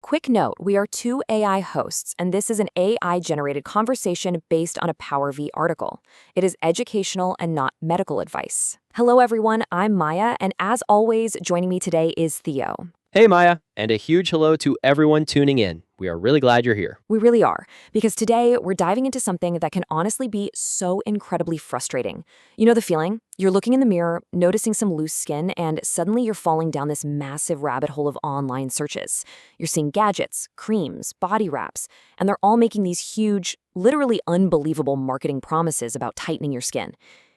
Quick note, we are two AI hosts, and this is an AI-generated conversation based on a PowerV article. It is educational and not medical advice. Hello, everyone. I'm Maya, and as always, joining me today is Theo. Hey Maya, and a huge hello to everyone tuning in. We are really glad you're here. We really are, because today we're diving into something that can honestly be so incredibly frustrating. You know the feeling? You're looking in the mirror, noticing some loose skin, and suddenly you're falling down this massive rabbit hole of online searches. You're seeing gadgets, creams, body wraps, and they're all making these huge, literally unbelievable marketing promises about tightening your skin.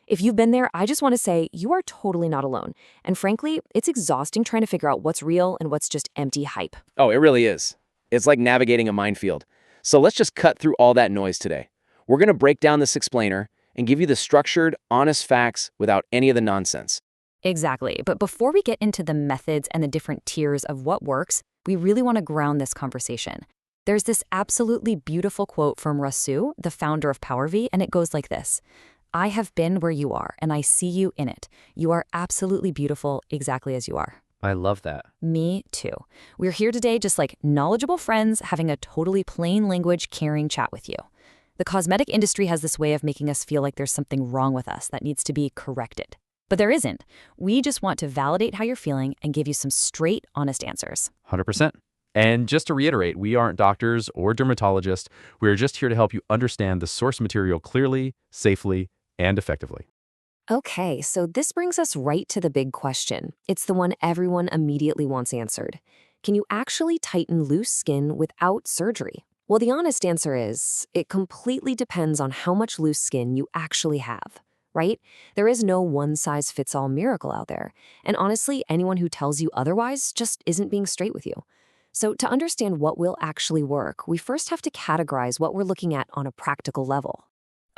If you've been there, I just want to say you are totally not alone. And frankly, it's exhausting trying to figure out what's real and what's just empty hype. Oh, it really is. It's like navigating a minefield. So let's just cut through all that noise today. We're going to break down this explainer and give you the structured, honest facts without any of the nonsense. Exactly. But before we get into the methods and the different tiers of what works, we really want to ground this conversation. There's this absolutely beautiful quote from Rasu, the founder of PowerV, and it goes like this. I have been where you are, and I see you in it. You are absolutely beautiful exactly as you are. I love that. Me too. We're here today just like knowledgeable friends having a totally plain language, caring chat with you. The cosmetic industry has this way of making us feel like there's something wrong with us that needs to be corrected. But there isn't. We just want to validate how you're feeling and give you some straight, honest answers. 100%. And just to reiterate, we aren't doctors or dermatologists. We're just here to help you understand the source material clearly, safely, and effectively. Okay, so this brings us right to the big question. It's the one everyone immediately wants answered. Can you actually tighten loose skin without surgery? Well, the honest answer is, it completely depends on how much loose skin you actually have, right? There is no one-size-fits-all miracle out there. And honestly, anyone who tells you otherwise just isn't being straight with you. So to understand what will actually work, we first have to categorize what we're looking at on a practical level.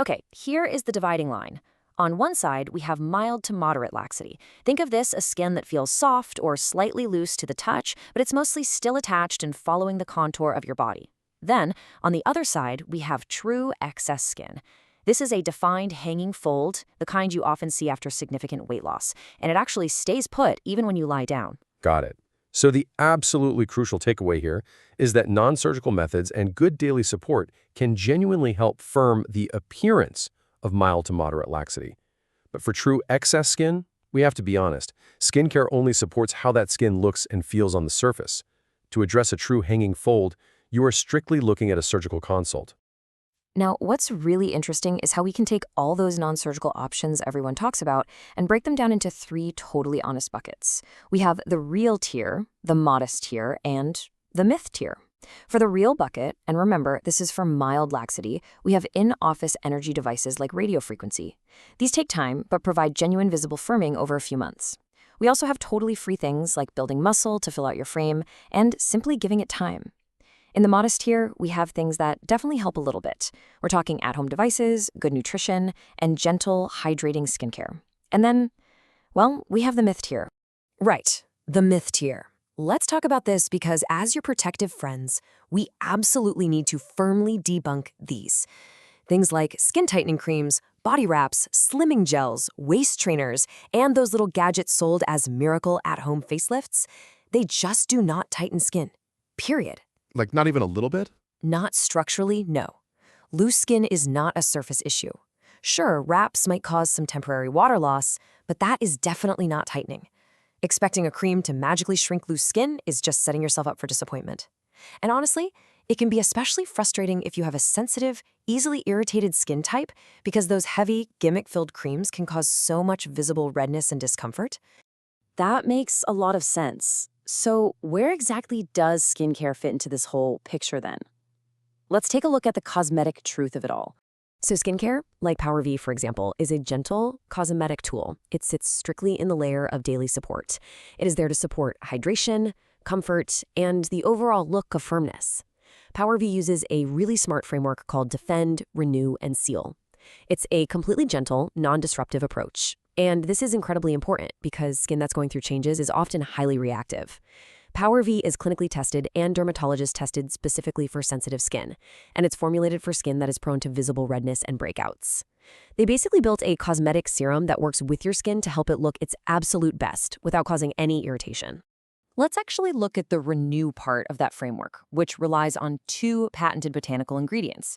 Okay, here is the dividing line. On one side, we have mild to moderate laxity. Think of this as skin that feels soft or slightly loose to the touch, but it's mostly still attached and following the contour of your body. Then, on the other side, we have true excess skin. This is a defined hanging fold, the kind you often see after significant weight loss, and it actually stays put even when you lie down. Got it. So the absolutely crucial takeaway here is that non-surgical methods and good daily support can genuinely help firm the appearance of mild to moderate laxity. But for true excess skin, we have to be honest. Skincare only supports how that skin looks and feels on the surface. To address a true hanging fold, you are strictly looking at a surgical consult. Now, what's really interesting is how we can take all those non-surgical options everyone talks about and break them down into three totally honest buckets. We have the real tier, the modest tier, and the myth tier. For the real bucket, and remember, this is for mild laxity, we have in-office energy devices like radiofrequency. These take time, but provide genuine visible firming over a few months. We also have totally free things like building muscle to fill out your frame and simply giving it time. In the modest tier, we have things that definitely help a little bit. We're talking at-home devices, good nutrition, and gentle, hydrating skincare. And then, well, we have the myth tier. Right, the myth tier. Let's talk about this because as your protective friends, we absolutely need to firmly debunk these. Things like skin tightening creams, body wraps, slimming gels, waist trainers, and those little gadgets sold as miracle at-home facelifts, they just do not tighten skin. Period. Like not even a little bit? Not structurally, no. Loose skin is not a surface issue. Sure, wraps might cause some temporary water loss, but that is definitely not tightening. Expecting a cream to magically shrink loose skin is just setting yourself up for disappointment. And honestly, it can be especially frustrating if you have a sensitive, easily irritated skin type because those heavy, gimmick-filled creams can cause so much visible redness and discomfort. That makes a lot of sense. So where exactly does skincare fit into this whole picture then? Let's take a look at the cosmetic truth of it all. So skincare, like PowerV for example, is a gentle cosmetic tool. It sits strictly in the layer of daily support. It is there to support hydration, comfort, and the overall look of firmness. PowerV uses a really smart framework called Defend, Renew, and Seal. It's a completely gentle, non-disruptive approach. And this is incredibly important because skin that's going through changes is often highly reactive. PowerV is clinically tested and dermatologist tested specifically for sensitive skin, and it's formulated for skin that is prone to visible redness and breakouts. They basically built a cosmetic serum that works with your skin to help it look its absolute best without causing any irritation. Let's actually look at the renew part of that framework, which relies on 2 patented botanical ingredients.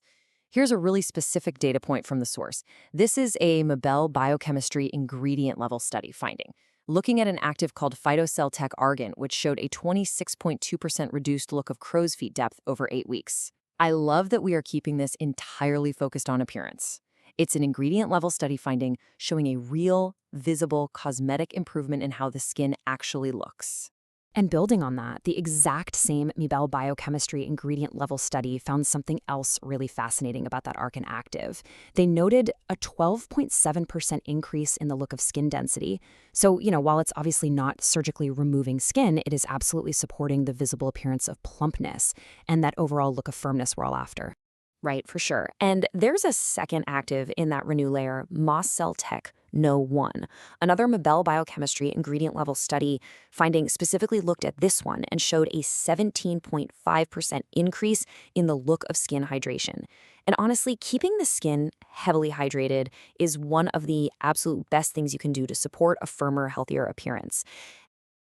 Here's a really specific data point from the source. This is a Mabel biochemistry ingredient level study finding, looking at an active called phytocell argan, which showed a 26.2% reduced look of crow's feet depth over 8 weeks. I love that we are keeping this entirely focused on appearance. It's an ingredient level study finding showing a real, visible, cosmetic improvement in how the skin actually looks. And building on that, the exact same Mibel biochemistry ingredient level study found something else really fascinating about that Arcan active. They noted a 12.7% increase in the look of skin density. So, while it's obviously not surgically removing skin, it is absolutely supporting the visible appearance of plumpness and that overall look of firmness we're all after. Right, for sure. And there's a second active in that Renew layer, Moss Cell Tech No 1. Another Mabel biochemistry ingredient level study finding specifically looked at this one and showed a 17.5% increase in the look of skin hydration. And honestly, keeping the skin heavily hydrated is one of the absolute best things you can do to support a firmer, healthier appearance.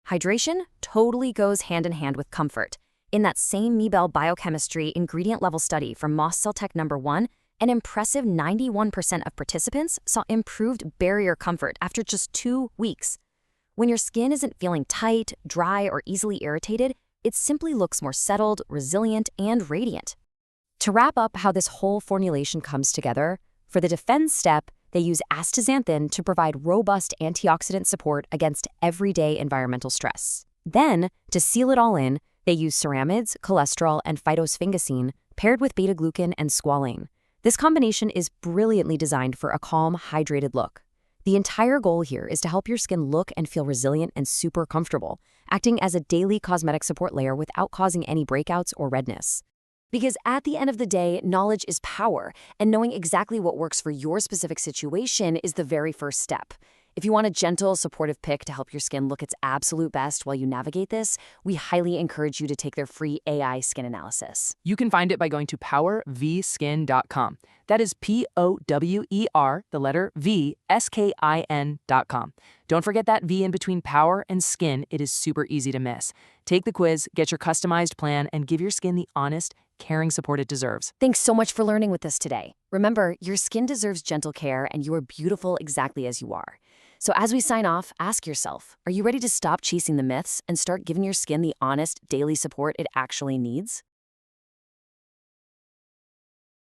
Hydration totally goes hand in hand with comfort. In that same Mibel biochemistry ingredient level study from Moss Cell Tech No. 1, an impressive 91% of participants saw improved barrier comfort after just 2 weeks. When your skin isn't feeling tight, dry, or easily irritated, it simply looks more settled, resilient, and radiant. To wrap up how this whole formulation comes together, for the defense step, they use astaxanthin to provide robust antioxidant support against everyday environmental stress. Then, to seal it all in, they use ceramides, cholesterol, and phytosphingosine paired with beta-glucan and squalane. This combination is brilliantly designed for a calm, hydrated look. The entire goal here is to help your skin look and feel resilient and super comfortable, acting as a daily cosmetic support layer without causing any breakouts or redness. Because at the end of the day, knowledge is power, and knowing exactly what works for your specific situation is the very first step. If you want a gentle, supportive pick to help your skin look its absolute best while you navigate this, we highly encourage you to take their free AI skin analysis. You can find it by going to powervskin.com. That is POWER, the letter V, SKIN.com. Don't forget that V in between power and skin. It is super easy to miss. Take the quiz, get your customized plan, and give your skin the honest, caring support it deserves. Thanks so much for learning with us today. Remember, your skin deserves gentle care, and you are beautiful exactly as you are. So as we sign off, ask yourself, are you ready to stop chasing the myths and start giving your skin the honest, daily support it actually needs?